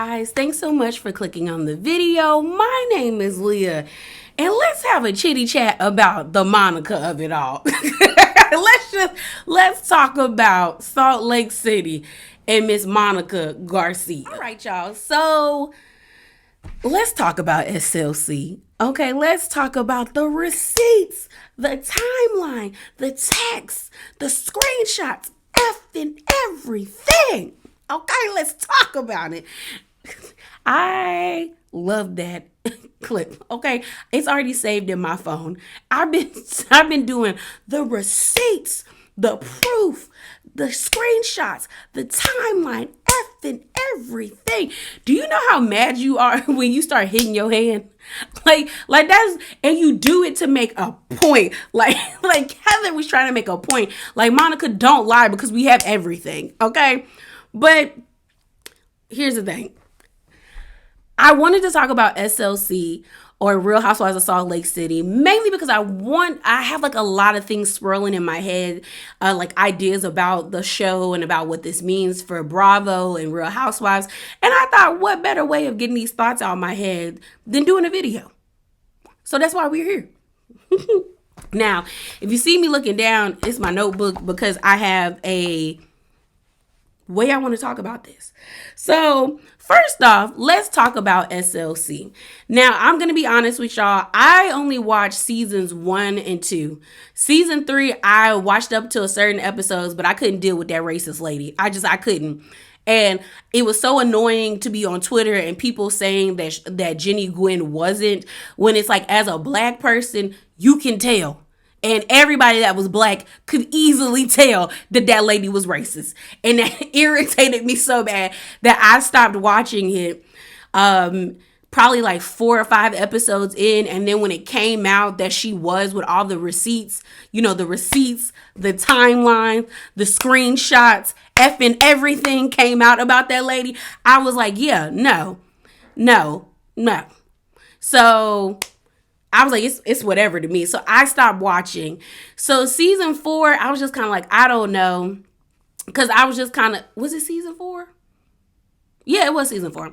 guys, thanks so much for clicking on the video. My name is Leah, and let's have a chitty chat about the Monica of it all. let's talk about Salt Lake City and Miss Monica Garcia. All right, y'all. So let's talk about SLC. Okay, let's talk about the receipts, the timeline, the texts, the screenshots, effing everything. Okay, let's talk about it. I love that clip. Okay, it's already saved in my phone. I've been doing the receipts, the proof, the screenshots, the timeline, effing everything. Do you know how mad you are when you start hitting your hand? Like that's, and you do it to make a point. Like Heather was trying to make a point. Like, Monica, don't lie because we have everything. Okay. But here's the thing. I wanted to talk about SLC, or Real Housewives of Salt Lake City, mainly because I have like a lot of things swirling in my head, like ideas about the show and about what this means for Bravo and Real Housewives. And I thought, what better way of getting these thoughts out of my head than doing a video? So that's why we're here. Now, if you see me looking down, it's my notebook because I have a way I want to talk about this. So first off, let's talk about SLC. Now, I'm going to be honest with y'all. I only watched seasons 1 and 2. Season 3, I watched up to a certain episodes, but I couldn't deal with that racist lady. I couldn't. And it was so annoying to be on Twitter and people saying that Jenny Gwynn wasn't, when it's like, as a black person, you can tell. And everybody that was black could easily tell that lady was racist. And that irritated me so bad that I stopped watching it probably like 4 or 5 episodes in. And then when it came out that she was, with all the receipts, the timeline, the screenshots, effing everything came out about that lady, I was like, yeah, no. So I was like, it's whatever to me. So I stopped watching. So season 4, I was just kind of like, I don't know. Because I was just kind of, was it season 4? Yeah, it was season 4.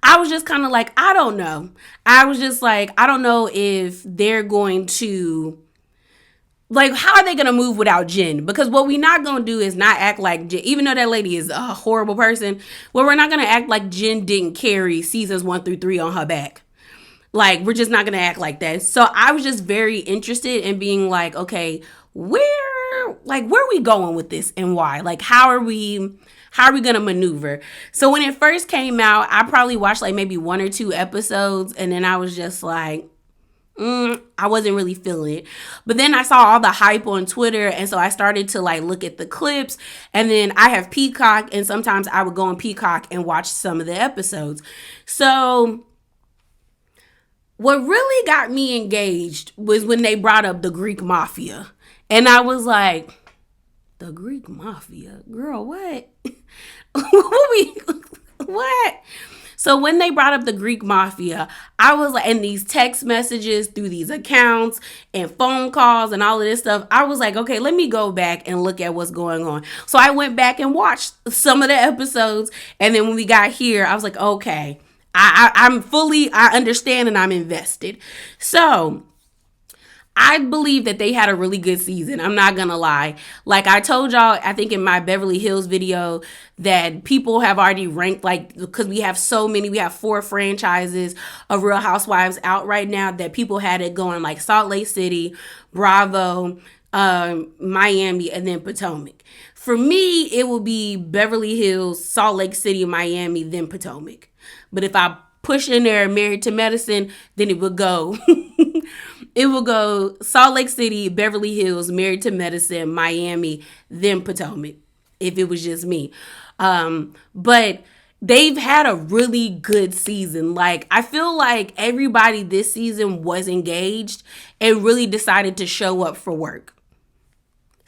I was just kind of like, I don't know. I was just like, I don't know if they're going to, like, how are they going to move without Jen? Because what we're not going to do is not act like Jen, even though that lady is a horrible person, we're not going to act like Jen didn't carry seasons 1 through 3 on her back. Like, we're just not going to act like that. So I was just very interested in being like, okay, where are we going with this and why? Like, how are we going to maneuver? So when it first came out, I probably watched like maybe 1 or 2 episodes. And then I was just like, I wasn't really feeling it. But then I saw all the hype on Twitter. And so I started to like look at the clips. And then I have Peacock. And sometimes I would go on Peacock and watch some of the episodes. So what really got me engaged was when they brought up the Greek mafia. And I was like, the Greek mafia? Girl, what? What? So when they brought up the Greek mafia, I was like, and these text messages through these accounts and phone calls and all of this stuff, I was like, okay, let me go back and look at what's going on. So I went back and watched some of the episodes. And then when we got here, I was like, okay, I understand and I'm invested. So I believe that they had a really good season. I'm not going to lie. Like I told y'all, I think in my Beverly Hills video, that people have already ranked, like, because we have 4 franchises of Real Housewives out right now, that people had it going like Salt Lake City, Bravo, Miami, and then Potomac. For me, it will be Beverly Hills, Salt Lake City, Miami, then Potomac. But if I push in there Married to Medicine, then it would go Salt Lake City, Beverly Hills, Married to Medicine, Miami, then Potomac, if it was just me. But they've had a really good season. Like, I feel like everybody this season was engaged and really decided to show up for work.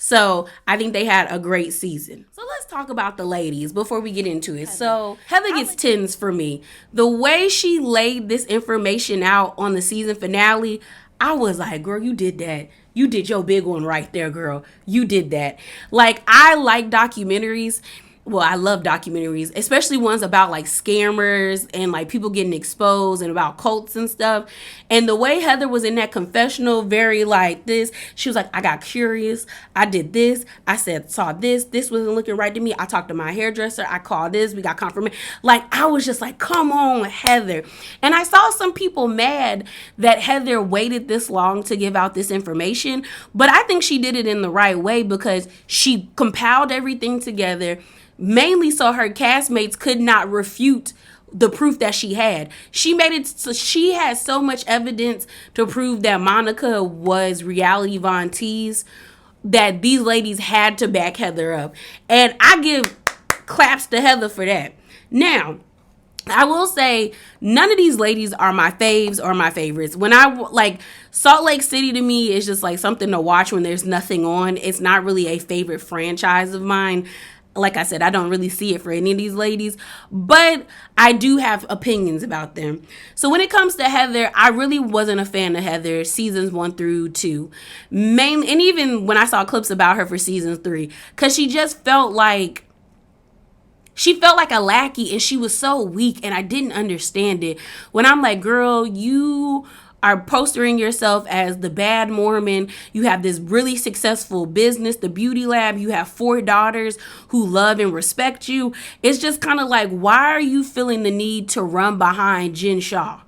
So I think they had a great season. So let's talk about the ladies before we get into it. So Heather gets 10s for me. The way she laid this information out on the season finale, I was like, girl, you did that. You did your big one right there, girl. You did that. Like, I like documentaries well, I love documentaries, especially ones about like scammers and like people getting exposed and about cults and stuff. And the way Heather was in that confessional, very like this, she was like, I got curious. I did this. I saw this. This wasn't looking right to me. I talked to my hairdresser. I called this. We got confirmation. Like, I was just like, come on, Heather. And I saw some people mad that Heather waited this long to give out this information. But I think she did it in the right way because she compiled everything together, mainly so her castmates could not refute the proof that she had. She made it so she had so much evidence to prove that Monica was reality Von Tease that these ladies had to back Heather up. And I give claps to Heather for that. Now, I will say none of these ladies are my faves or my favorites. When I like Salt Lake City, to me is just like something to watch when there's nothing on. It's not really a favorite franchise of mine. Like I said, I don't really see it for any of these ladies, but I do have opinions about them. So when it comes to Heather, I really wasn't a fan of Heather seasons 1 through 2. Mainly, and even when I saw clips about her for season 3, because she just felt like a lackey and she was so weak and I didn't understand it. When I'm like, girl, you are postering yourself as the bad Mormon. You have this really successful business, the beauty lab. You have 4 daughters who love and respect you. It's just kind of like, why are you feeling the need to run behind Jen Shaw?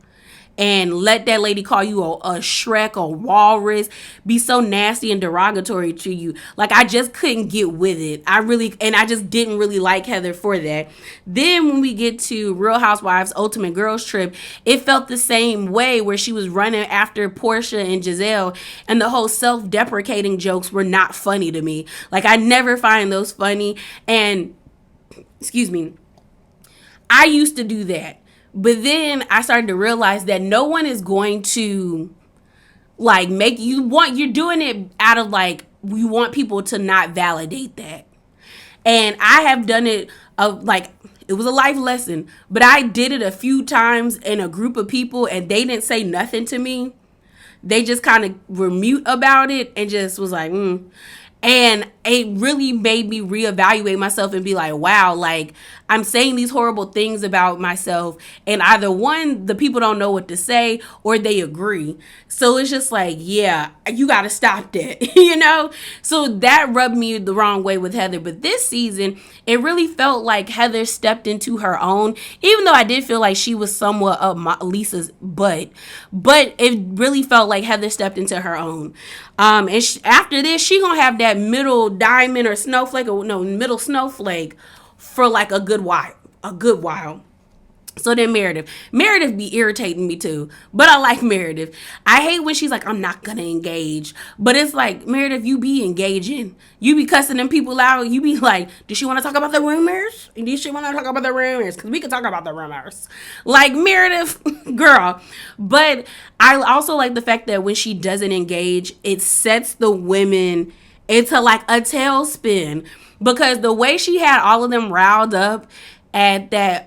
And let that lady call you a Shrek or walrus, be so nasty and derogatory to you. Like, I just couldn't get with it. I just didn't really like Heather for that. Then when we get to Real Housewives Ultimate Girls Trip, it felt the same way where she was running after Portia and Giselle, and the whole self-deprecating jokes were not funny to me. Like, I never find those funny. And, excuse me, I used to do that. But then I started to realize that no one is going to like you're doing it out of like, we want people to not validate that. And I have done it it was a life lesson, but I did it a few times in a group of people and they didn't say nothing to me. They just kind of were mute about it and just was like, And it really made me reevaluate myself and be like, wow, like I'm saying these horrible things about myself and either one, the people don't know what to say or they agree. So it's just like, yeah, you got to stop that, you know? So that rubbed me the wrong way with Heather. But this season, it really felt like Heather stepped into her own, even though I did feel like she was somewhat up Lisa's butt. But it really felt like Heather stepped into her own. And after this, she gonna have that middle diamond or snowflake, or no, middle snowflake for like a good while. So then Meredith be irritating me too, but I like Meredith. I hate when she's like, I'm not gonna engage, but it's like, Meredith, you be engaging, you be cussing them people out, you be like, does she want to talk about the rumors? Does she want to talk about the rumors? Because we can talk about the rumors, like Meredith, girl. But I also like the fact that when she doesn't engage, it sets the women into like a tailspin, because the way she had all of them riled up at that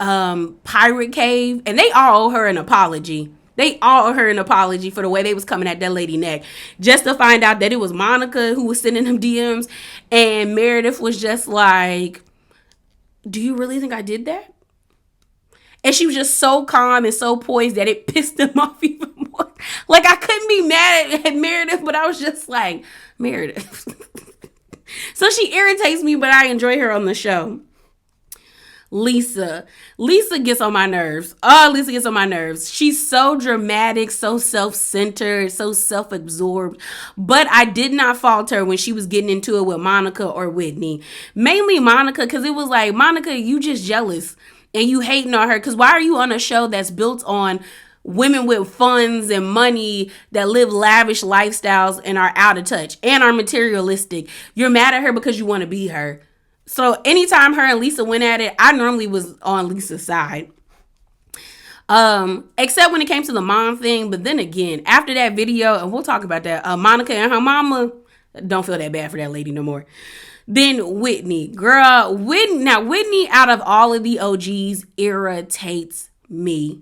pirate cave, and they all owe her an apology. They all owe her an apology for the way they was coming at that lady neck, just to find out that it was Monica who was sending them DMs, and Meredith was just like, do you really think I did that? And she was just so calm and so poised that it pissed them off even more. Like, I couldn't be mad at Meredith, but I was just like, Meredith. So she irritates me, but I enjoy her on the show. Lisa gets on my nerves. Oh, Lisa gets on my nerves. She's so dramatic, so self-centered, so self-absorbed. But I did not fault her when she was getting into it with Monica or Whitney. Mainly Monica, because it was like, Monica, you just jealous and you hating on her. Because why are you on a show that's built on women with funds and money that live lavish lifestyles and are out of touch and are materialistic? You're mad at her because you want to be her. So anytime her and Lisa went at it, I normally was on Lisa's side. Except when it came to the mom thing. But then again, after that video, and we'll talk about that, Monica and her mama, don't feel that bad for that lady no more. Then Whitney, girl, Whitney out of all of the OGs irritates me.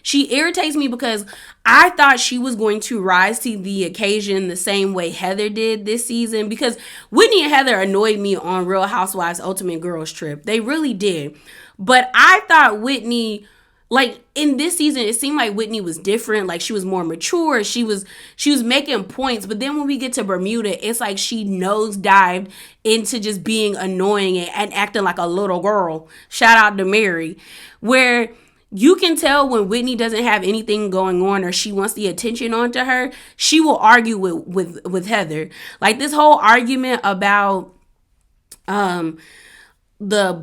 She irritates me because I thought she was going to rise to the occasion the same way Heather did this season, because Whitney and Heather annoyed me on Real Housewives Ultimate Girls Trip. They really did. But I thought Whitney, like in this season, it seemed like Whitney was different. Like she was more mature. She was making points. But then when we get to Bermuda, it's like she nosedived into just being annoying and acting like a little girl. Shout out to Mary, where you can tell when Whitney doesn't have anything going on or she wants the attention onto her, she will argue with Heather. Like this whole argument about the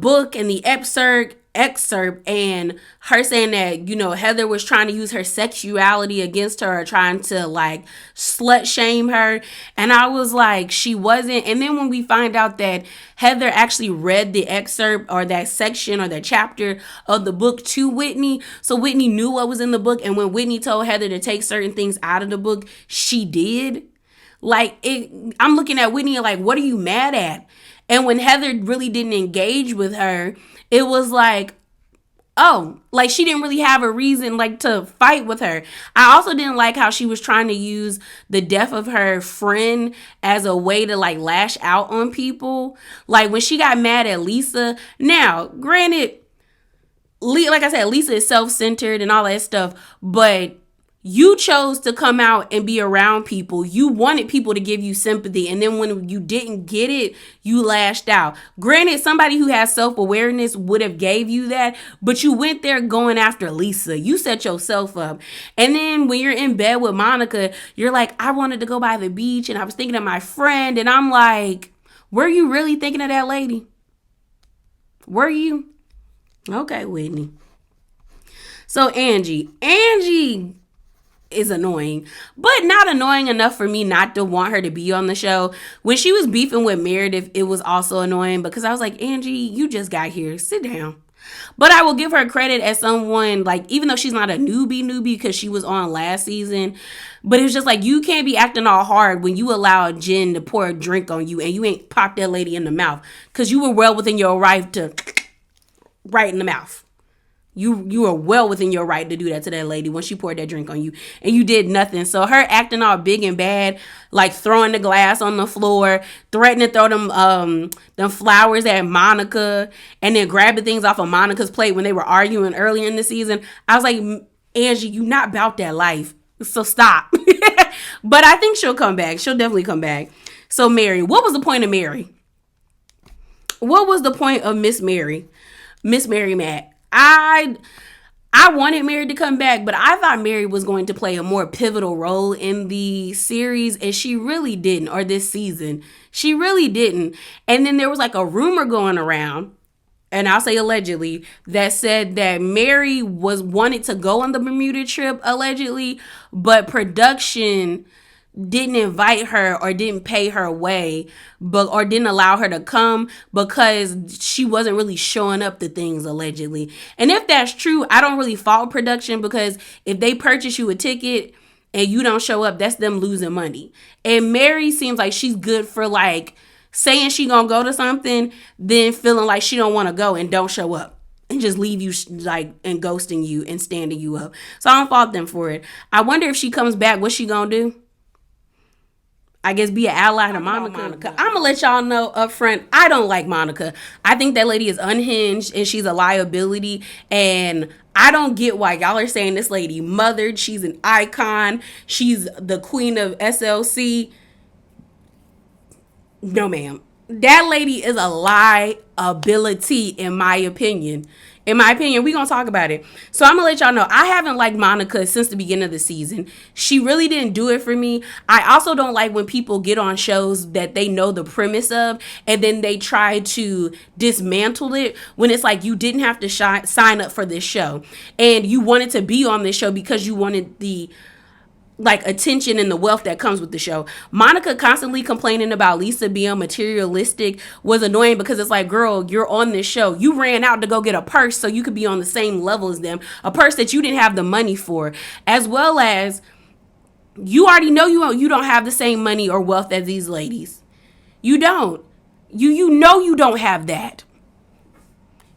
book and the excerpt and her saying that, you know, Heather was trying to use her sexuality against her or trying to like slut shame her. And I was like, she wasn't. And then when we find out that Heather actually read the excerpt or that section or that chapter of the book to Whitney, so Whitney knew what was in the book. And when Whitney told Heather to take certain things out of the book, she did. Like I'm looking at Whitney like, what are you mad at? And when Heather really didn't engage with her, it was like, oh, like she didn't really have a reason like to fight with her. I also didn't like how she was trying to use the death of her friend as a way to like lash out on people. Like when she got mad at Lisa. Now, granted, like I said, Lisa is self-centered and all that stuff, but you chose to come out and be around people. You wanted people to give you sympathy. And then when you didn't get it, you lashed out. Granted, somebody who has self-awareness would have gave you that, but you went there going after Lisa. You set yourself up. And then when you're in bed with Monica, you're like, I wanted to go by the beach and I was thinking of my friend. And I'm like, were you really thinking of that lady? Were you? Okay, Whitney. So Angie is annoying, but not annoying enough for me not to want her to be on the show. When she was beefing with Meredith, it was also annoying because I was like, Angie, you just got here. Sit down. But I will give her credit as someone, like, even though she's not a newbie because she was on last season, but it was just like, you can't be acting all hard when you allow Jen to pour a drink on you and you ain't popped that lady in the mouth because you were well within your right to right in the mouth. You are well within your right to do that to that lady when she poured that drink on you and you did nothing. So her acting all big and bad, like throwing the glass on the floor, threatening to throw them flowers at Monica, and then grabbing things off of Monica's plate when they were arguing earlier in the season. I was like, Angie, you not about that life. So stop. But I think she'll come back. She'll definitely come back. So Mary, what was the point of Mary? What was the point of Miss Mary Matt? I wanted Mary to come back, but I thought Mary was going to play a more pivotal role in the series, and she really didn't, or this season. She really didn't. And then there was like a rumor going around, and I'll say allegedly, that said that Mary wanted to go on the Bermuda trip, allegedly, but production didn't invite her or didn't pay her way, or didn't allow her to come because she wasn't really showing up to things, allegedly. And if that's true, I don't really fault production, because if they purchase you a ticket and you don't show up, that's them losing money. And Mary seems like she's good for like saying she gonna go to something, then feeling like she don't want to go and don't show up and just leave you like and ghosting you and standing you up. So I don't fault them for it. I wonder if she comes back, what's she gonna do? I guess be an ally to Monica. I'm going to let y'all know up front, I don't like Monica. I think that lady is unhinged and she's a liability. And I don't get why y'all are saying this lady mothered. She's an icon. She's the queen of SLC. No, ma'am. That lady is a liability, in my opinion. In my opinion, we're going to talk about it. So I'm going to let y'all know, I haven't liked Monica since the beginning of the season. She really didn't do it for me. I also don't like when people get on shows that they know the premise of, and then they try to dismantle it when it's like, you didn't have to sign up for this show. And you wanted to be on this show because you wanted the like attention and the wealth that comes with the show. Monica constantly complaining about Lisa being materialistic was annoying, because it's like, girl, you're on this show. You ran out to go get a purse so you could be on the same level as them, a purse that you didn't have the money for, as well as you already know you don't have the same money or wealth as these ladies. You don't. You know you don't have that.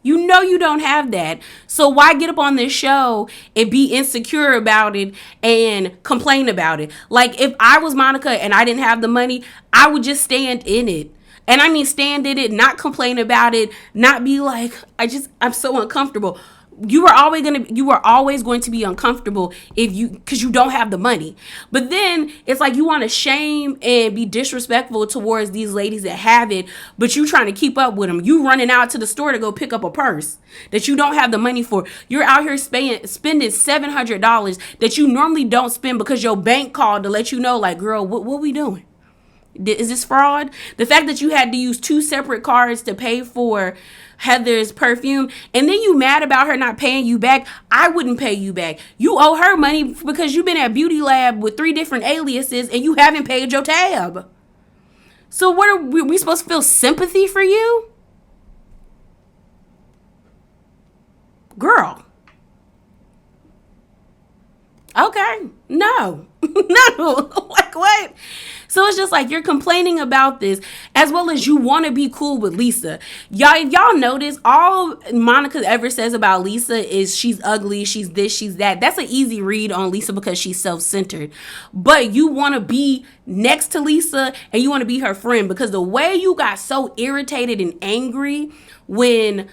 You know you don't have that. So why get up on this show and be insecure about it and complain about it? Like, if I was Monica and I didn't have the money, I would just stand in it. And I mean stand in it, not complain about it, not be like, I'm so uncomfortable. You are always going to be uncomfortable because you don't have the money. But then it's like you want to shame and be disrespectful towards these ladies that have it, but you trying to keep up with them. You running out to the store to go pick up a purse that you don't have the money for. You're out here spending $700 that you normally don't spend because your bank called to let you know, like, girl, what we doing? Is this fraud? The fact that you had to use 2 separate cards to pay for Heather's perfume, and then you mad about her not paying you back. I wouldn't pay you back. You owe her money because you've been at Beauty Lab with 3 different aliases and you haven't paid your tab. So what are we supposed to feel sympathy for you? Girl. Okay. No. No. Like, what? So it's just like you're complaining about this as well as you want to be cool with Lisa. Y'all notice all Monica ever says about Lisa is she's ugly, she's this, she's that. That's an easy read on Lisa because she's self-centered. But you want to be next to Lisa and you want to be her friend because the way you got so irritated and angry when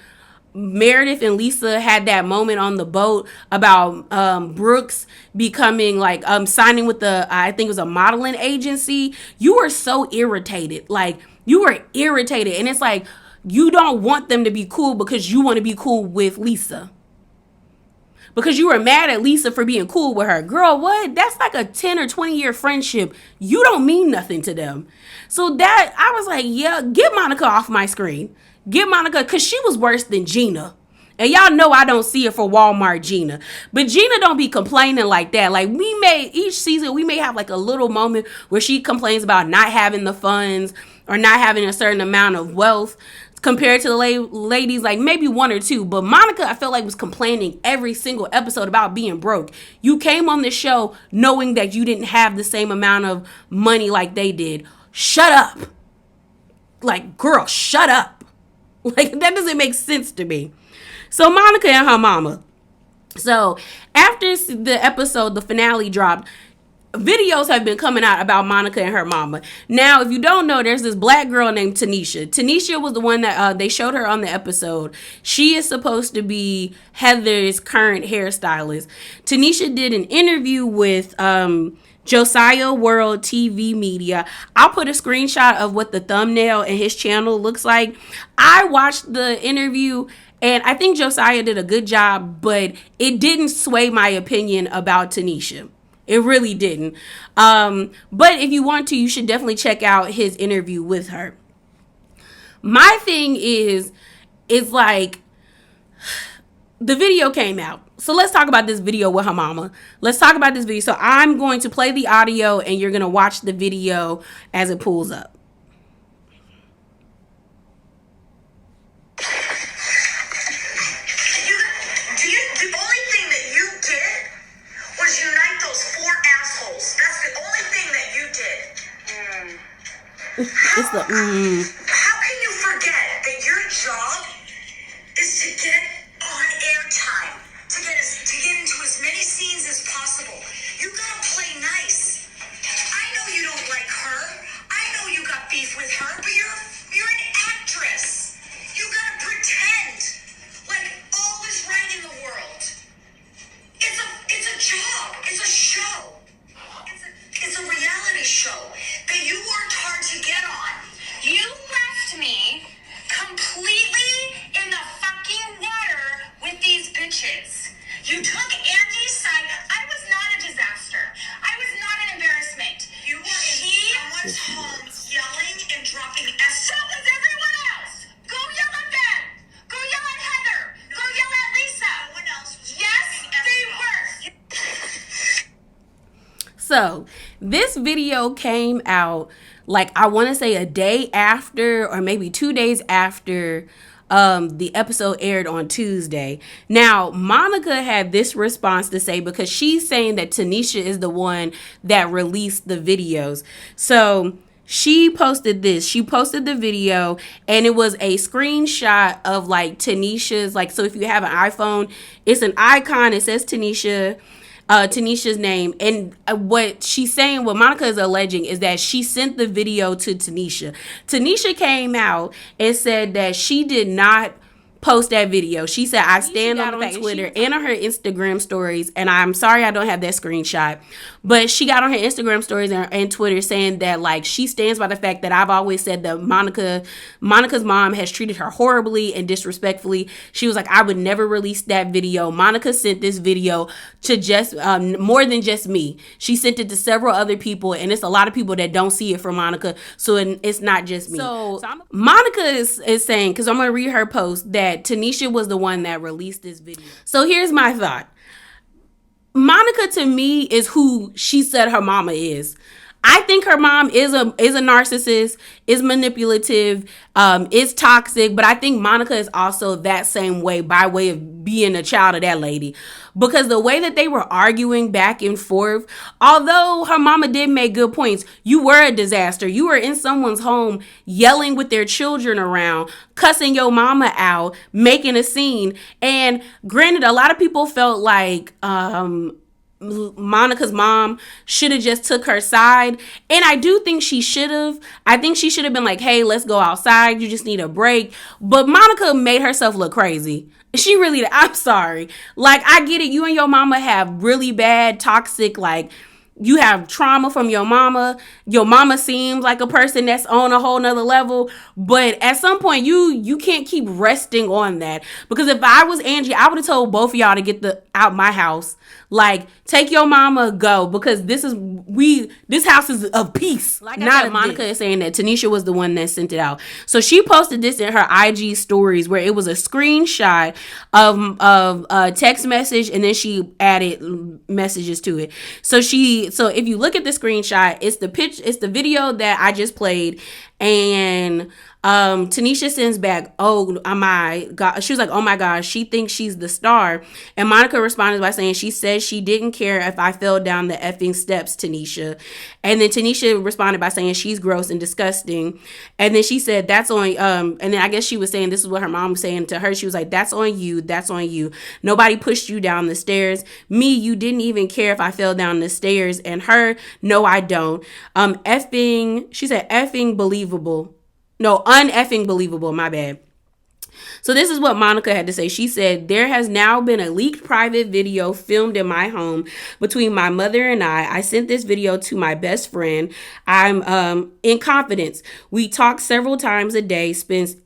Meredith and Lisa had that moment on the boat about Brooks becoming like signing with I think it was a modeling agency. You were so irritated. Like, you were irritated. And it's like you don't want them to be cool because you want to be cool with Lisa. Because you were mad at Lisa for being cool with her. Girl, what? That's like a 10 or 20 year friendship. You don't mean nothing to them. So that, I was like, yeah, get Monica off my screen. Get Monica, because she was worse than Gina. And y'all know I don't see it for Walmart Gina. But Gina don't be complaining like that. Like, each season, we may have like a little moment where she complains about not having the funds or not having a certain amount of wealth compared to the ladies, like maybe 1 or 2. But Monica, I felt like, was complaining every single episode about being broke. You came on this show knowing that you didn't have the same amount of money like they did. Shut up. Like, girl, shut up. Like, that doesn't make sense to me. So Monica and her mama. So after the episode, the finale dropped, videos have been coming out about Monica and her mama. Now, if you don't know, there's this black girl named Tanisha. Tanisha was the one that they showed her on the episode. She is supposed to be Heather's current hairstylist. Tanisha did an interview with Josiah World TV Media. I'll put a screenshot of what the thumbnail and his channel looks like. I watched the interview and I think Josiah did a good job, but it didn't sway my opinion about Tanisha. It really didn't. But if you want to, you should definitely check out his interview with her. My thing is like, the video came out. So let's talk about this video with her mama. Let's talk about this video. So I'm going to play the audio and you're going to watch the video as it pulls up. The only thing that you did was unite those 4 assholes. That's the only thing that you did. It's the How can you forget that your job is to get on air time? To get into as many scenes as possible. You gotta play nice. I know you don't like her. I know you got beef with her, but you're an actress. You gotta pretend like all is right in the world. It's a job. It's a show. It's a reality show that you worked hard to get on. You left me completely in the fucking water with these bitches. You took Andy's side. I was not a disaster. I was not an embarrassment. You were in someone's home yelling and dropping S. So was everyone else. Go yell at them. Go yell at Heather. Go yell at Lisa. No one else. Yes, they were. So this video came out, like, I want to say a day after or maybe 2 days after the episode aired on Tuesday. Now, Monica had this response to say because she's saying that Tanisha is the one that released the videos. So She posted this. She posted the video, and it was a screenshot of like Tanisha's, like, so if you have an iPhone, it's an icon. It says Tanisha's name. And what she's saying, what Monica is alleging, is that she sent the video to Tanisha. Tanisha came out and said that she did not post that video. She said, I stand on Twitter and on her Instagram stories, and I'm sorry I don't have that screenshot, but she got on her Instagram stories and Twitter saying that, like, she stands by the fact that I've always said that Monica's mom has treated her horribly and disrespectfully. She was like, I would never release that video. Monica sent this video to just more than just me. She sent it to several other people, and it's a lot of people that don't see it from Monica, so it's not just me. So Monica is saying, because I'm going to read her post, that Tanisha was the one that released this video. So here's my thought. Monica, to me, is who she said her mama is. I think her mom is a narcissist, is manipulative, is toxic, but I think Monica is also that same way by way of being a child of that lady. Because the way that they were arguing back and forth, although her mama did make good points, you were a disaster. You were in someone's home yelling with their children around, cussing your mama out, making a scene. And granted, a lot of people felt like Monica's mom should have just took her side, and I do think she should have. I think she should have been like, hey, let's go outside, you just need a break. But Monica made herself look crazy. She really, I'm sorry, like, I get it, you and your mama have really bad toxic, like, you have trauma from your mama. Your mama seems like a person that's on a whole nother level. But at some point, you can't keep resting on that. Because if I was Angie, I would have told both of y'all to get out my house. Like, take your mama, go. Because this house is of peace. Like, not Monica is saying that Tanisha was the one that sent it out. So she posted this in her IG stories, where it was a screenshot of a text message, and then she added messages to it. So if you look at the screenshot, it's the video that I just played, and Tanisha sends back, oh my God. She was like, oh my gosh, she thinks she's the star. And Monica responded by saying, she said she didn't care if I fell down the effing steps, Tanisha. And then Tanisha responded by saying she's gross and disgusting. And then she said, that's on, and then I guess she was saying, this is what her mom was saying to her. She was like, that's on you. That's on you. Nobody pushed you down the stairs. Me, you didn't even care if I fell down the stairs. And her, no, I don't. She said, effing believable. No, uneffing believable, my bad. So this is what Monica had to say. She said, there has now been a leaked private video filmed in my home between my mother and I. I sent this video to my best friend. I'm in confidence. We talk several times a day, spend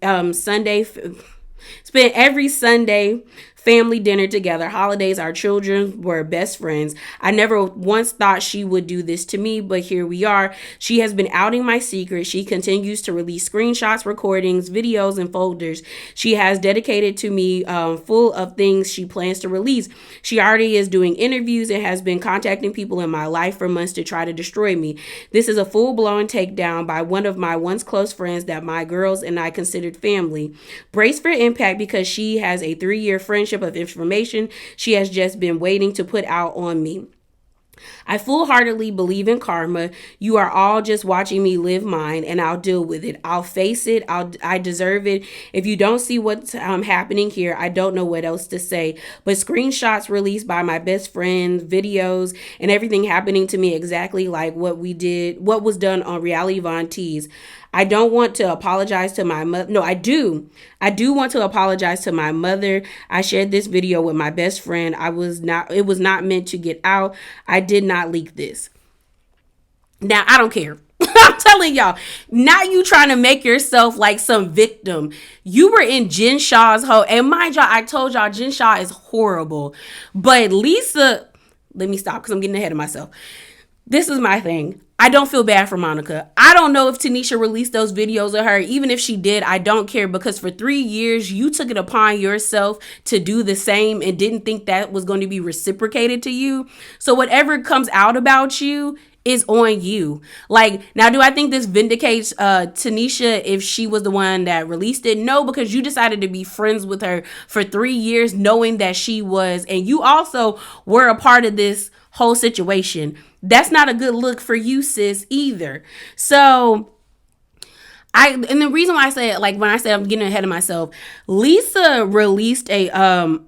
every Sunday family dinner together. Holidays, our children were best friends. I never once thought she would do this to me, but here we are. She has been outing my secret. She continues to release screenshots, recordings, videos, and folders she has dedicated to me, full of things she plans to release. She already is doing interviews and has been contacting people in my life for months to try to destroy me. This is a full-blown takedown by one of my once close friends that my girls and I considered family. Brace for impact, because she has a 3-year friendship of information she has just been waiting to put out on me. I full-heartedly believe in karma. You are all just watching me live mine, and I'll deal with it. I'll face it. I deserve it. If you don't see what's happening here, I don't know what else to say. But screenshots released by my best friend, videos, and everything happening to me exactly like what was done on Reality Von Tease. I don't want to apologize to my mother. No, I do. I do want to apologize to my mother. I shared this video with my best friend. It was not meant to get out. I did not leak this. Now, I don't care. I'm telling y'all, now you trying to make yourself like some victim. You were in Jen Shah's home. And mind y'all, I told y'all Jen Shah is horrible. But Lisa, let me stop because I'm getting ahead of myself. This is my thing. I don't feel bad for Monica. I don't know if Tanisha released those videos of her. Even if she did, I don't care, because for 3 years, you took it upon yourself to do the same and didn't think that was going to be reciprocated to you. So whatever comes out about you is on you. Like, now, do I think this vindicates Tanisha if she was the one that released it? No, because you decided to be friends with her for 3 years, knowing that she was, and you also were a part of this whole situation. That's not a good look for you, sis, either. So and the reason why I say it, like when I said I'm getting ahead of myself, Lisa released a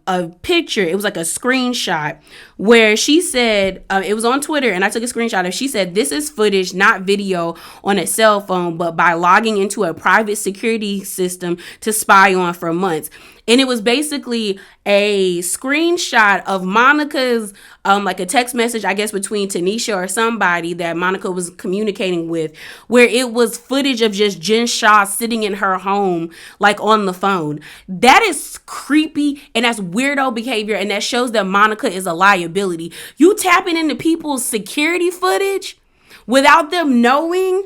picture. It was like a screenshot where she said it was on Twitter, and I took a screenshot of. She said this is footage, not video, on a cell phone, but by logging into a private security system to spy on for months. And it was basically a screenshot of Monica's, like a text message, I guess, between Tanisha or somebody that Monica was communicating with, where it was footage of just Jen Shah sitting in her home, like on the phone. That is creepy, and that's weirdo behavior, and that shows that Monica is a liability. You tapping into people's security footage without them knowing,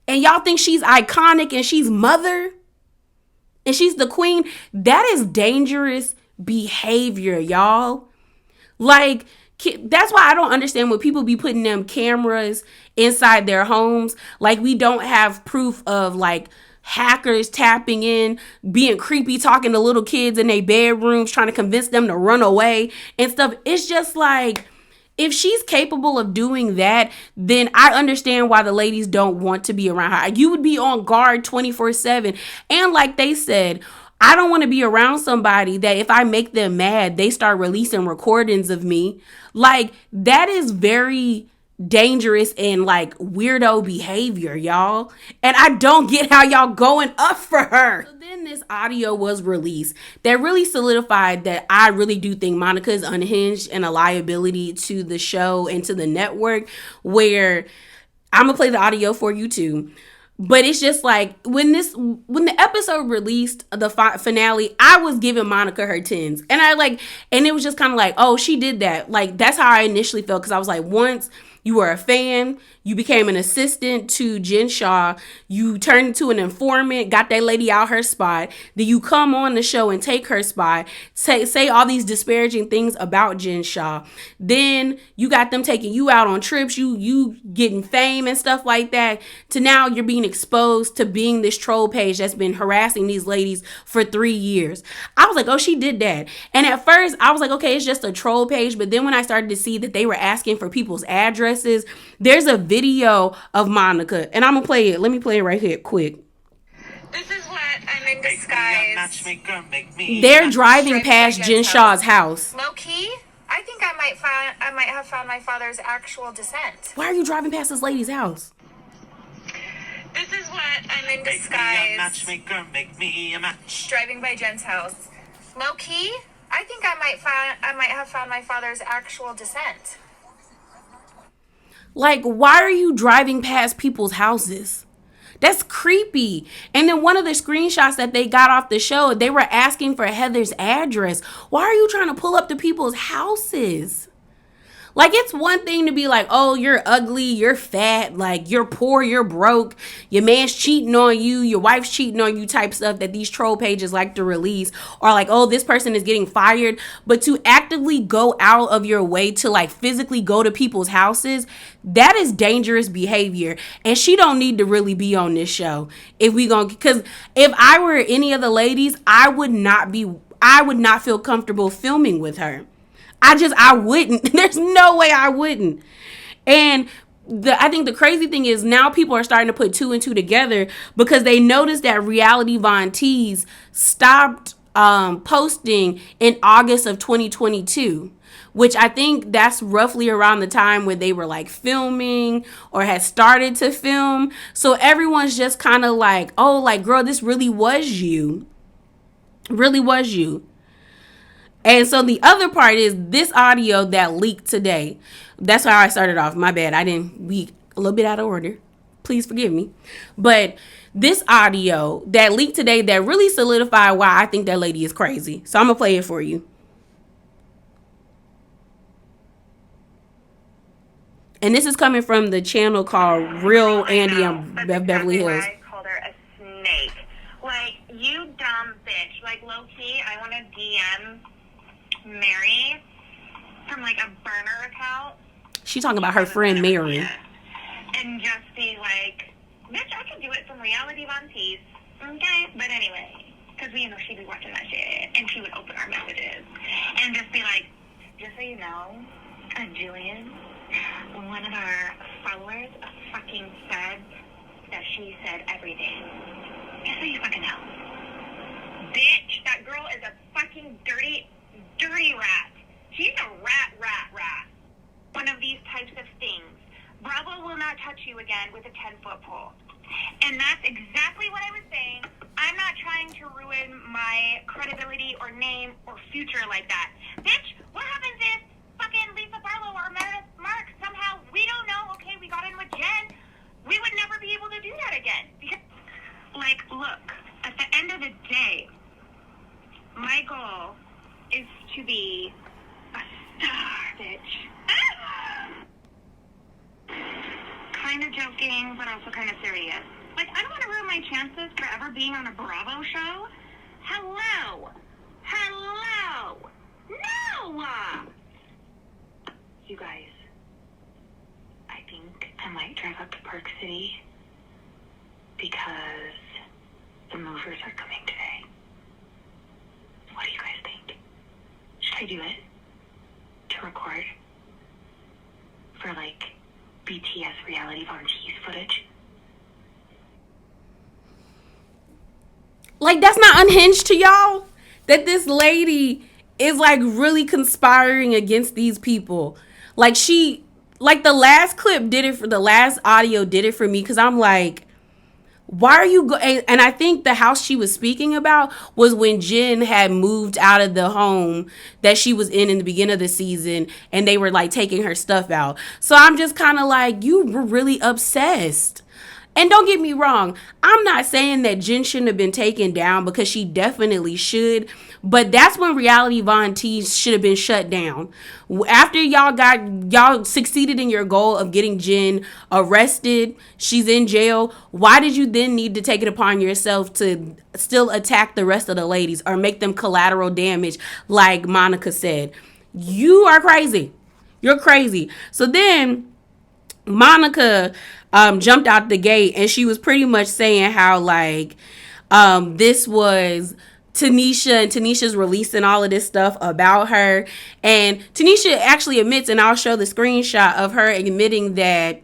and y'all think she's iconic and she's mother? And she's the queen. That is dangerous behavior, y'all. Like, that's why I don't understand when people be putting them cameras inside their homes. Like, we don't have proof of, like, hackers tapping in, being creepy, talking to little kids in their bedrooms, trying to convince them to run away and stuff. It's just like, if she's capable of doing that, then I understand why the ladies don't want to be around her. You would be on guard 24/7. And like they said, I don't want to be around somebody that if I make them mad, they start releasing recordings of me. Like, that is very dangerous and like weirdo behavior, y'all. And I don't get how y'all going up for her. So then this audio was released that really solidified that I really do think Monica is unhinged and a liability to the show and to the network, where I'm gonna play the audio for you too. But it's just like when the episode released, the finale, I was giving Monica her tens, and it was just kind of like, oh, she did that. Like, that's how I initially felt, because I was like, once you were a fan, you became an assistant to Jen Shah, you turned into an informant, got that lady out her spot, then you come on the show and take her spot, say all these disparaging things about Jen Shah. Then you got them taking you out on trips, you getting fame and stuff like that, to now you're being exposed to being this troll page that's been harassing these ladies for 3 years. I was like, oh, she did that. And at first I was like, okay, it's just a troll page. But then when I started to see that they were asking for people's addresses, there's a video of Monica, and I'm gonna play it. Let me play it right here quick. This is what I'm in disguise. They're driving past Jen Shah's house. Low key, I think I might have found my father's actual descent. Why are you driving past this lady's house? This is what I'm in disguise. Driving by Jen's house. Low key, I think I might have found my father's actual descent. Like, why are you driving past people's houses? That's creepy. And then one of the screenshots that they got off the show, they were asking for Heather's address. Why are you trying to pull up to people's houses? Like, it's one thing to be like, oh, you're ugly, you're fat, like, you're poor, you're broke, your man's cheating on you, your wife's cheating on you type stuff that these troll pages like to release. Or like, oh, this person is getting fired. But to actively go out of your way to like physically go to people's houses, that is dangerous behavior. And she don't need to really be on this show. Because if I were any of the ladies, I would not feel comfortable filming with her. I wouldn't. There's no way I wouldn't. And I think the crazy thing is now people are starting to put two and two together, because they noticed that Reality Von Tease stopped posting in August of 2022, which I think that's roughly around the time where they were like filming or had started to film. So everyone's just kind of like, oh, like, girl, this really was you. Really was you. And so the other part is this audio that leaked today. That's how I started off. My bad. I didn't be a little bit out of order. Please forgive me. But this audio that leaked today that really solidified why I think that lady is crazy. So I'm going to play it for you. And this is coming from the channel called Real Andy and Beverly Hills. I called her a snake. Like, you dumb bitch. Like, low key, I want to DM Mary from like a burner account. She talking about her friend Mary. And just be like, bitch, I can do it from Reality Von Tease. Okay? But anyway, because she'd be watching that shit, and she would open our messages and just be like, Just so you know, Jillian, one of our followers, fucking said that she said everything. Just so you fucking know. Bitch, that girl is a fucking dirty rat. She's a rat. One of these types of things. Bravo will not touch you again with a 10-foot pole. And that's exactly what I was saying. I'm not trying to ruin my credibility or name or future like that. Bitch, what happens if fucking Lisa Barlow or Meredith Marks somehow, we don't know, okay, we got in with Jen, we would never be able to do that again. Because, like, look, at the end of the day, my goal is to be a star, bitch. Kind of joking, but also kind of serious. Like, I don't want to ruin my chances for ever being on a Bravo show. Hello. No! You guys, I think I might drive up to Park City because the movers are coming today. What do you guys think? Should I do it? To record? For, like, BTS reality Von Tease footage? Like, that's not unhinged to y'all? That this lady is, like, really conspiring against these people. Like, the last clip did it for, the last audio did it for me, because I'm like, why are you and I think the house she was speaking about was when Jen had moved out of the home that she was in the beginning of the season, and they were like taking her stuff out. So I'm just kind of like, you were really obsessed. And don't get me wrong, I'm not saying that Jen shouldn't have been taken down, because she definitely should. But that's when reality Von Tease should have been shut down. After y'all succeeded in your goal of getting Jen arrested, she's in jail. Why did you then need to take it upon yourself to still attack the rest of the ladies or make them collateral damage, like Monica said? You are crazy. You're crazy. So then Monica jumped out the gate, and she was pretty much saying how, like, this was Tanisha, and Tanisha's releasing all of this stuff about her. And Tanisha actually admits, and I'll show the screenshot of her admitting that,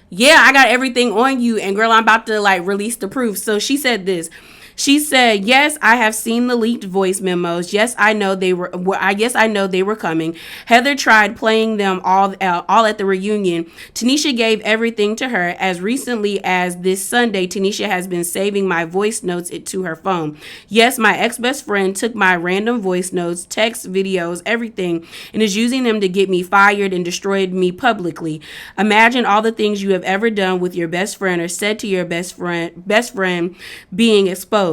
yeah, I got everything on you, and girl, I'm about to, like, release the proof. So she said this. She said, yes, I have seen the leaked voice memos. Yes, I know they were. I know they were coming. Heather tried playing them all at the reunion. Tanisha gave everything to her. As recently as this Sunday, Tanisha has been saving my voice notes to her phone. Yes, my ex-best friend took my random voice notes, texts, videos, everything, and is using them to get me fired and destroyed me publicly. Imagine all the things you have ever done with your best friend or said to your best friend being exposed.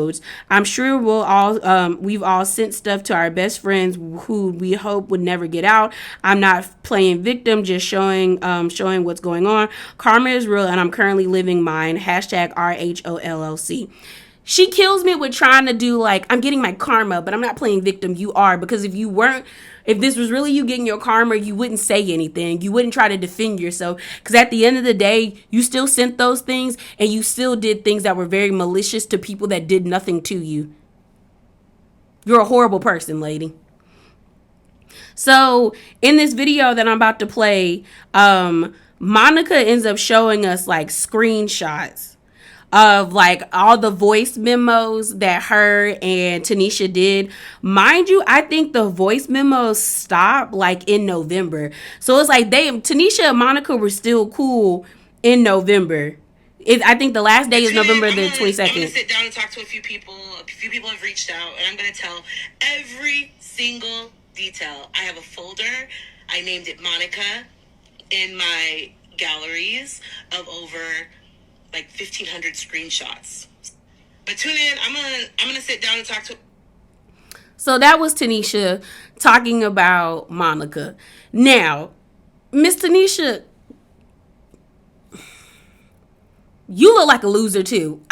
I'm sure we've all sent stuff to our best friends who we hope would never get out. I'm not playing victim, just showing what's going on. Karma is real, and I'm currently living mine. Hashtag RHOLLC. She kills me with trying to do, like, I'm getting my karma, but I'm not playing victim. You are, because if this was really you getting your karma, you wouldn't say anything. You wouldn't try to defend yourself, because at the end of the day, you still sent those things, and you still did things that were very malicious to people that did nothing to you. You're a horrible person, lady. So in this video that I'm about to play, Monica ends up showing us, like, screenshots of, like, all the voice memos that her and Tanisha did. Mind you, I think the voice memos stopped, like, in November. So it's like Tanisha and Monica were still cool in November. I think the last day is November the 22nd. I'm going to sit down and talk to a few people. A few people have reached out, and I'm going to tell every single detail. I have a folder. I named it Monica in my galleries of over, like, 1,500 screenshots. But tune in. I'm gonna sit down and talk to. So that was Tanisha talking about Monica. Now, Miss Tanisha, you look like a loser too.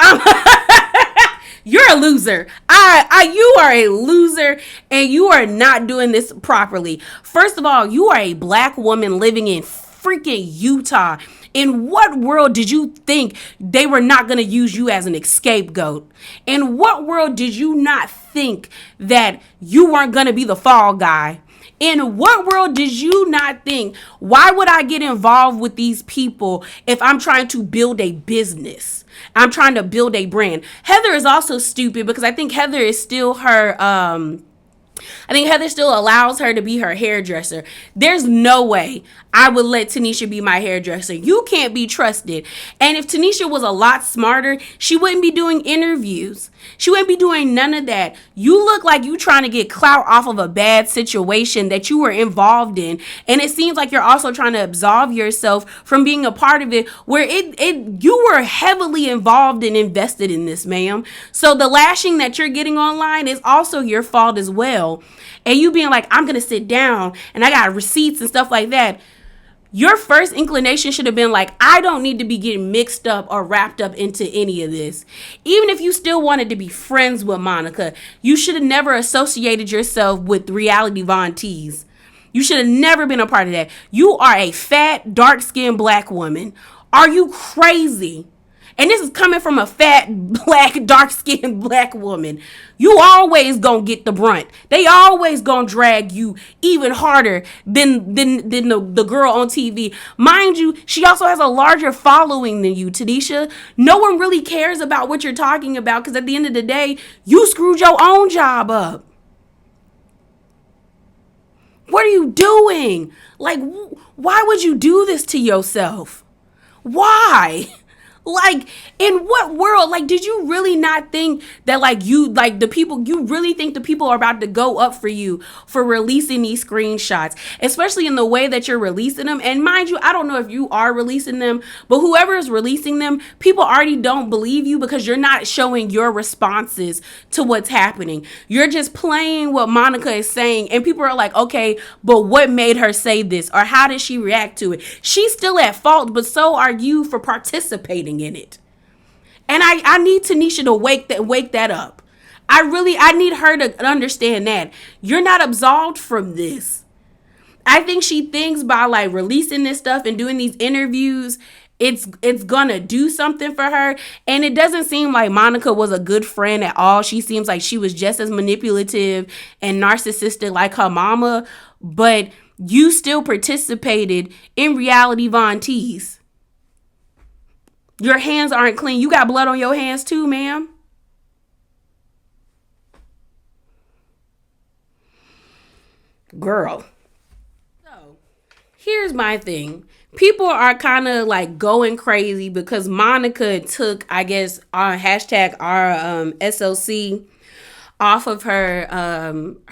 You're a loser. You are a loser, and you are not doing this properly. First of all, you are a black woman living in freaking Utah. In what world did you think they were not going to use you as an scapegoat? In what world did you not think that you weren't going to be the fall guy? In what world did you not think, why would I get involved with these people if I'm trying to build a business? I'm trying to build a brand. Heather is also stupid because I think Heather is still her I think Heather still allows her to be her hairdresser. There's no way I would let Tanisha be my hairdresser. You can't be trusted. And if Tanisha was a lot smarter, she wouldn't be doing interviews. She wouldn't be doing none of that. You look like you trying to get clout off of a bad situation that you were involved in. And it seems like you're also trying to absolve yourself from being a part of it where you were heavily involved and invested in this, ma'am. So the lashing that you're getting online is also your fault as well. And you being like, I'm going to sit down and I got receipts and stuff like that. Your first inclination should have been like, I don't need to be getting mixed up or wrapped up into any of this. Even if you still wanted to be friends with Monica, you should have never associated yourself with Reality Von Tees. You should have never been a part of that. You are a fat, dark-skinned black woman. Are you crazy? And this is coming from a fat, black, dark-skinned black woman. You always gonna get the brunt. They always gonna drag you even harder than the girl on TV. Mind you, she also has a larger following than you, Tanisha. No one really cares about what you're talking about because at the end of the day, you screwed your own job up. What are you doing? Like, why would you do this to yourself? Why? Like, in what world? Like, did you really not think that, like, you really think the people are about to go up for you for releasing these screenshots, especially in the way that you're releasing them? And mind you, I don't know if you are releasing them, but whoever is releasing them, people already don't believe you because you're not showing your responses to what's happening. You're just playing what Monica is saying, and people are like, okay, but what made her say this? Or how did she react to it? She's still at fault, but so are you for participating in it. And I need Tanisha to wake that up. I need her to understand that you're not absolved from this. I think she thinks by like releasing this stuff and doing these interviews, it's gonna do something for her. And it doesn't seem like Monica was a good friend at all. She seems like she was just as manipulative and narcissistic like her mama. But you still participated in Reality Von Tees. Your hands aren't clean. You got blood on your hands too, ma'am. Girl. So, here's my thing. People are kind of like going crazy because Monica took, I guess, our hashtag our SLC off of her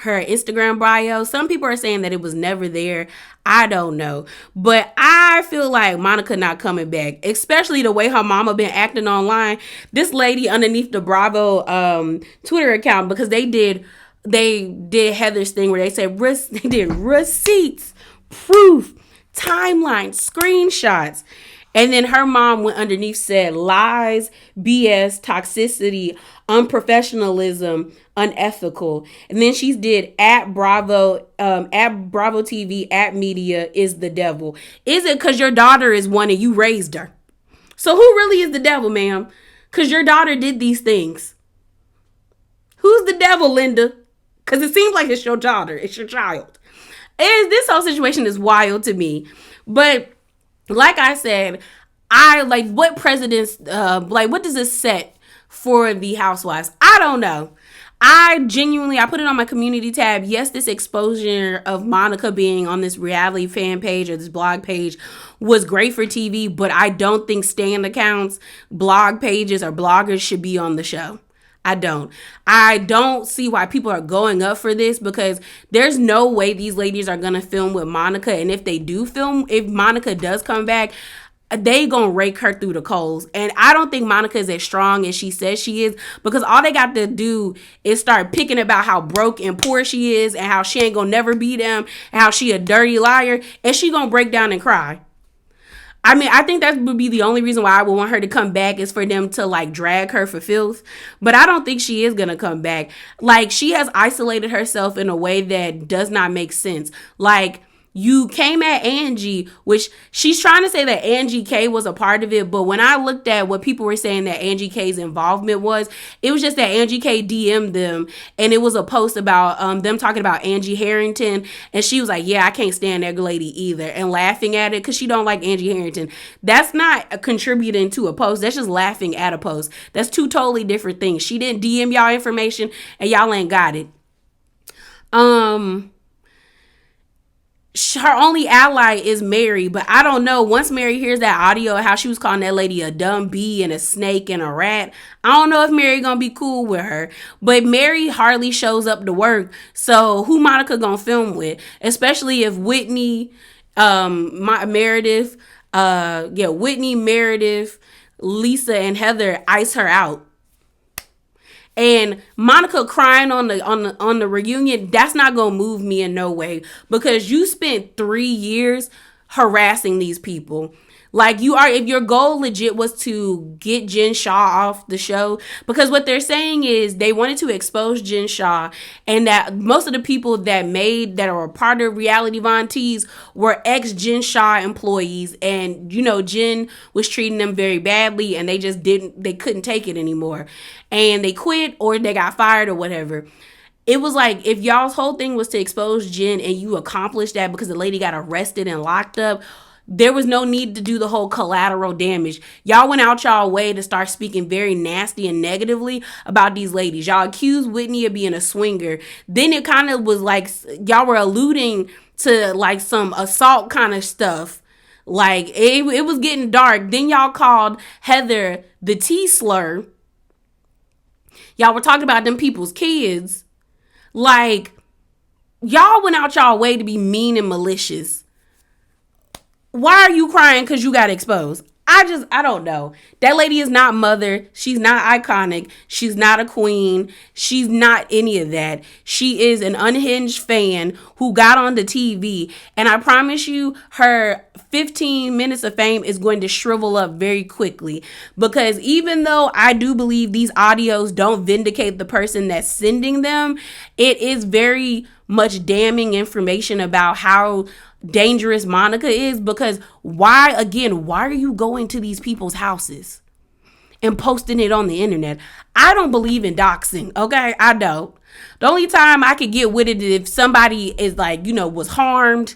Instagram bio. Some people are saying that it was never there. I don't know. But I feel like Monica not coming back, especially the way her mama been acting online. This lady underneath the Bravo Twitter account, because they did Heather's thing where they said they did receipts, proof, timeline, screenshots. And then her mom went underneath, said lies, BS, toxicity, unprofessionalism, unethical. And then she did at Bravo TV, at media is the devil. Is it because your daughter is one and you raised her? So who really is the devil, ma'am? Because your daughter did these things. Who's the devil, Linda? Because it seems like it's your daughter. It's your child. And this whole situation is wild to me. But like I said, I like what presidents, what does this set for the Housewives? I don't know. I put it on my community tab. Yes, this exposure of Monica being on this reality fan page or this blog page was great for TV, but I don't think stand accounts, blog pages, or bloggers should be on the show. I don't see why people are going up for this because there's no way these ladies are going to film with Monica. And if they do film, if Monica does come back, they gonna rake her through the coals. And I don't think Monica is as strong as she says she is because all they got to do is start picking about how broke and poor she is and how she ain't gonna never be them and how she a dirty liar, and she gonna break down and cry. I mean, I think that would be the only reason why I would want her to come back is for them to like drag her for filth. But I don't think she is going to come back. Like, she has isolated herself in a way that does not make sense. Like, You came at Angie, which she's trying to say that Angie K was a part of it. But when I looked at what people were saying that Angie K's involvement was, it was just that Angie K DM'd them. And it was a post about them talking about Angie Harrington. And she was like, yeah, I can't stand that lady either. And laughing at it because she don't like Angie Harrington. That's not contributing to a post. That's just laughing at a post. That's two totally different things. She didn't DM y'all information and y'all ain't got it. Her only ally is Mary, but I don't know. Once Mary hears that audio of how she was calling that lady a dumb bee and a snake and a rat, I don't know if Mary gonna be cool with her. But Mary hardly shows up to work, so who Monica gonna film with? Especially if Whitney, Meredith, Whitney, Meredith, Lisa, and Heather ice her out. And Monica crying on the reunion, that's not gonna move me in no way, because you spent 3 years harassing these people. Like, you are, if your goal legit was to get Jen Shah off the show, because what they're saying is they wanted to expose Jen Shah, and that most of the people that are a part of Reality Von Tees were ex-Jen Shah employees, and Jen was treating them very badly, and they couldn't take it anymore, and they quit or they got fired or whatever. It was like, if y'all's whole thing was to expose Jen and you accomplished that because the lady got arrested and locked up, there was no need to do the whole collateral damage. Y'all went out y'all way to start speaking very nasty and negatively about these ladies. Y'all accused Whitney of being a swinger. Then it kind of was like y'all were alluding to like some assault kind of stuff. Like it was getting dark. Then y'all called Heather the T-slur. Y'all were talking about them people's kids. Like, y'all went out y'all way to be mean and malicious. Why are you crying because you got exposed? I don't know. That lady is not Mother. She's not iconic. She's not a queen. She's not any of that. She is an unhinged fan who got on the TV. And I promise you, her 15 minutes of fame is going to shrivel up very quickly. Because even though I do believe these audios don't vindicate the person that's sending them, it is very much damning information about how dangerous Monica is. Because why are you going to these people's houses and posting it on the internet? I don't believe in doxing, okay? I don't. The only time I could get with it is if somebody is like, was harmed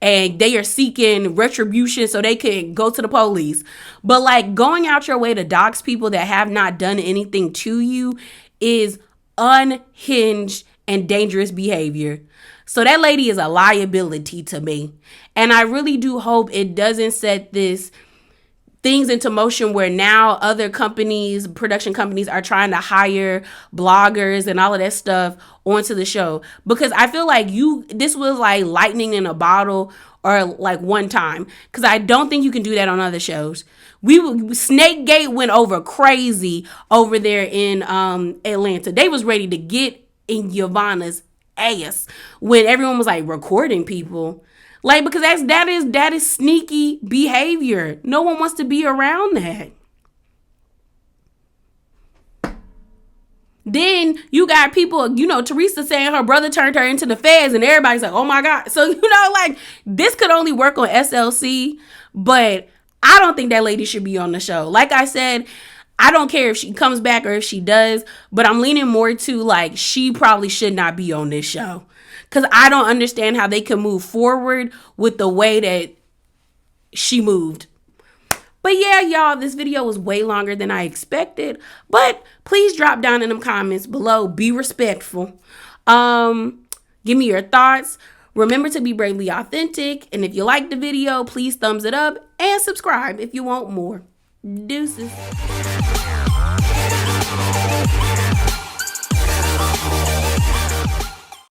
and they are seeking retribution so they can go to the police. But like, going out your way to dox people that have not done anything to you is unhinged and dangerous behavior. So that lady is a liability to me. And I really do hope it doesn't set things into motion where now other companies, production companies, are trying to hire bloggers and all of that stuff onto the show. Because I feel like this was like lightning in a bottle, or like one time. Because I don't think you can do that on other shows. Snakegate went over crazy over there in Atlanta. They was ready to get in Giovanna's ass when everyone was like recording people, like, because that is sneaky behavior. No one wants to be around that. Then you got people, Teresa saying her brother turned her into the feds, and everybody's like, oh my God. So like, this could only work on SLC, but I don't think that lady should be on the show. Like I said, I don't care if she comes back or if she does, but I'm leaning more to like, she probably should not be on this show. Because I don't understand how they can move forward with the way that she moved. But yeah, y'all, this video was way longer than I expected. But please drop down in them comments below. Be respectful. Give me your thoughts. Remember to be bravely authentic. And if you like the video, please thumbs it up and subscribe if you want more. Deuces.